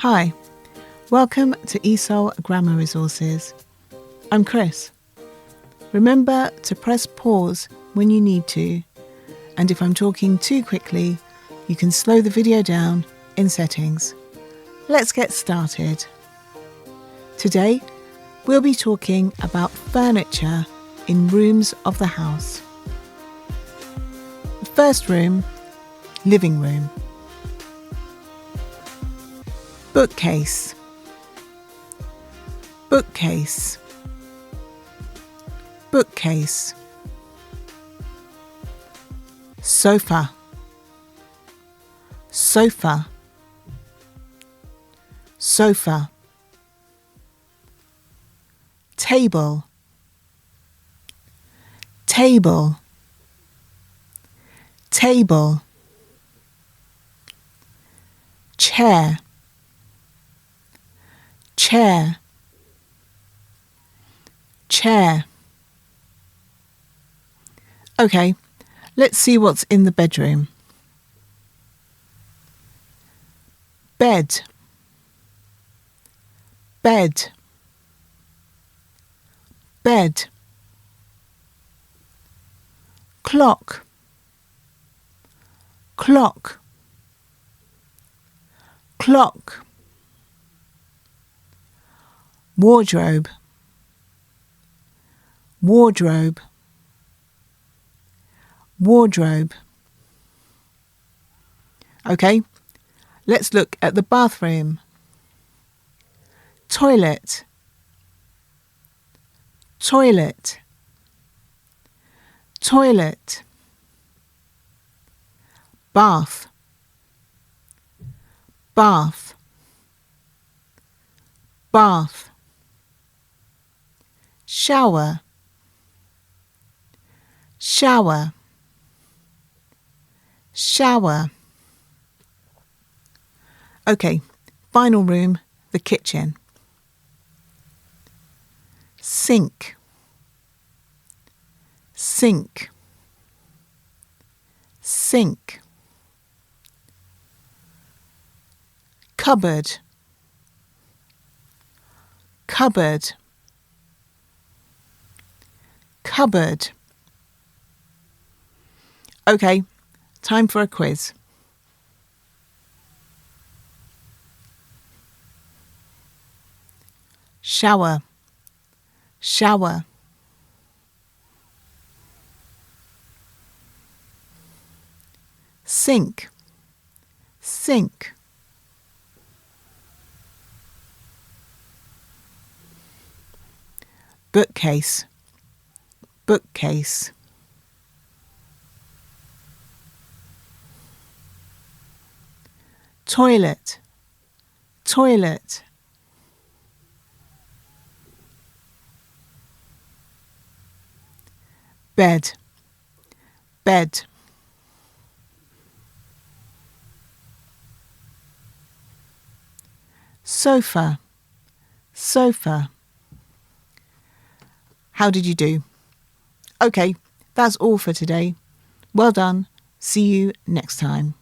Hi, welcome to ESOL Grammar Resources. I'm Chris. Remember to press pause when you need to, and if I'm talking too quickly, you can slow the video down in settings. Let's get started. Today, we'll be talking about furniture in rooms of the house. The first room, living room. Bookcase, bookcase, bookcase. Sofa, sofa, sofa. Table, table, table. Chair, chair, chair. Okay, let's see what's in the bedroom. Bed, bed, bed. Clock, clock, clock. Wardrobe, wardrobe, wardrobe. Okay, let's look at the bathroom. Toilet, toilet, toilet. Bath, bath, bath. Shower, shower, shower. Okay, final room, the kitchen. Sink, sink, sink. Cupboard, cupboard, cupboard. Okay, time for a quiz. Shower, shower. Sink, sink. Bookcase, bookcase. Toilet, toilet. Bed, bed. Sofa, sofa. How did you do? Okay, that's all for today. Well done. See you next time.